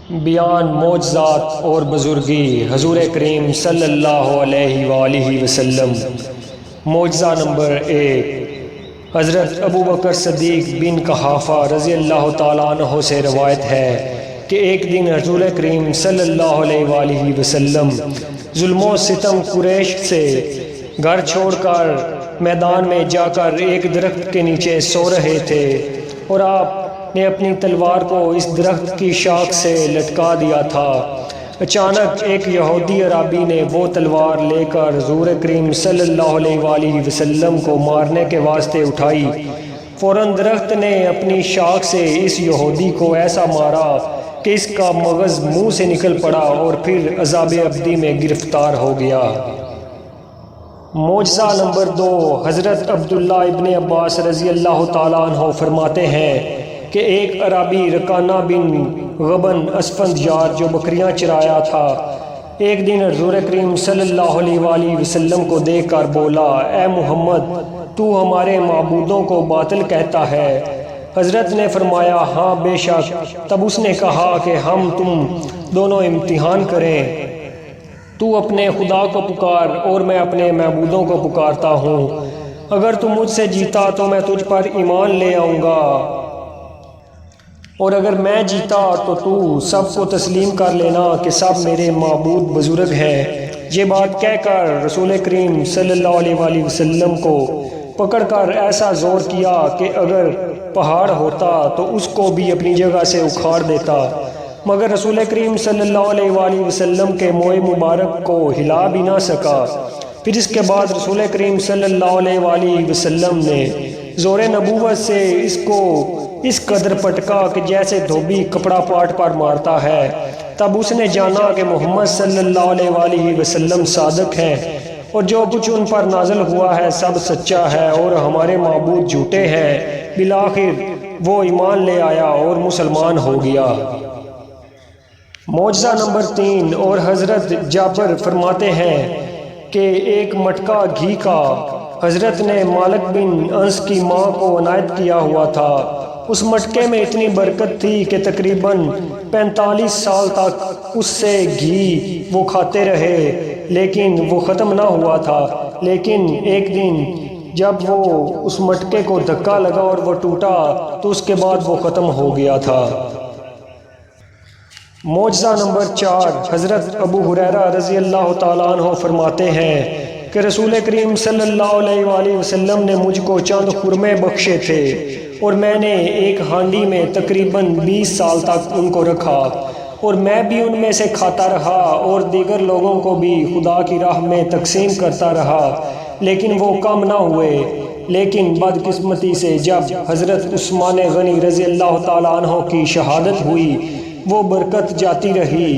بیان معجزات اور بزرگی حضور کریم صلی اللہ علیہ وآلہ وسلم۔ معجزہ نمبر 1، حضرت ابو بکر صدیق بن قحافہ رضی اللہ تعالیٰ عنہ سے روایت ہے کہ ایک دن حضور کریم صلی اللہ علیہ وآلہ وسلم ظلم و ستم قریش سے گھر چھوڑ کر میدان میں جا کر ایک درخت کے نیچے سو رہے تھے، اور آپ نے اپنی تلوار کو اس درخت کی شاخ سے لٹکا دیا تھا۔ اچانک ایک یہودی عرابی نے وہ تلوار لے کر حضور کریم صلی اللہ علیہ وآلہ وسلم کو مارنے کے واسطے اٹھائی۔ فوراً درخت نے اپنی شاخ سے اس یہودی کو ایسا مارا کہ اس کا مغز منہ سے نکل پڑا اور پھر عذاب ابدی میں گرفتار ہو گیا۔ معجزہ نمبر 2، حضرت عبداللہ ابن عباس رضی اللہ تعالیٰ عنہ فرماتے ہیں کہ ایک عرابی رکانہ بن غبن اسفند یار جو بکریاں چرایا تھا، ایک دن حضور کریم صلی اللہ علیہ وآلہ وسلم کو دیکھ کر بولا، اے محمد، تو ہمارے معبودوں کو باطل کہتا ہے؟ حضرت نے فرمایا، ہاں بے شک۔ تب اس نے کہا کہ ہم تم دونوں امتحان کریں، تو اپنے خدا کو پکار اور میں اپنے معبودوں کو پکارتا ہوں۔ اگر تو مجھ سے جیتا تو میں تجھ پر ایمان لے آؤں گا، اور اگر میں جیتا تو سب کو تسلیم کر لینا کہ سب میرے معبود بزرگ ہیں۔ یہ بات کہہ کر رسول کریم صلی اللہ علیہ وآلہ وسلم کو پکڑ کر ایسا زور کیا کہ اگر پہاڑ ہوتا تو اس کو بھی اپنی جگہ سے اکھاڑ دیتا، مگر رسول کریم صلی اللہ علیہ وآلہ وسلم کے منہ مبارک کو ہلا بھی نہ سکا۔ پھر اس کے بعد رسول کریم صلی اللہ علیہ وآلہ وسلم نے زور نبوت سے اس کو اس قدر پٹکا کہ جیسے دھوبی کپڑا پاٹ پر مارتا ہے۔ تب اس نے جانا کہ محمد صلی اللہ علیہ وآلہ وسلم صادق ہیں، اور جو کچھ ان پر نازل ہوا ہے سب سچا ہے، اور ہمارے معبود جھوٹے ہیں۔ بالآخر وہ ایمان لے آیا اور مسلمان ہو گیا۔ معجزہ نمبر 3، اور حضرت جابر فرماتے ہیں کہ ایک مٹکا گھی کا حضرت نے مالک بن انس کی ماں کو عنایت کیا ہوا تھا۔ اس مٹکے میں اتنی برکت تھی کہ تقریباً 45 سال تک اس سے گھی وہ کھاتے رہے، لیکن وہ ختم نہ ہوا تھا۔ لیکن ایک دن جب وہ اس مٹکے کو دھکا لگا اور وہ ٹوٹا تو اس کے بعد وہ ختم ہو گیا تھا۔ معجزہ نمبر 4، حضرت ابو ہریرہ رضی اللہ تعالیٰ عنہ فرماتے ہیں کہ رسول کریم صلی اللہ علیہ وآلہ وسلم نے مجھ کو چند خرمے بخشے تھے، اور میں نے ایک ہانڈی میں تقریباً 20 سال تک ان کو رکھا، اور میں بھی ان میں سے کھاتا رہا اور دیگر لوگوں کو بھی خدا کی راہ میں تقسیم کرتا رہا، لیکن وہ کم نہ ہوئے۔ لیکن بدقسمتی سے جب حضرت عثمان غنی رضی اللہ تعالیٰ عنہ کی شہادت ہوئی، وہ برکت جاتی رہی۔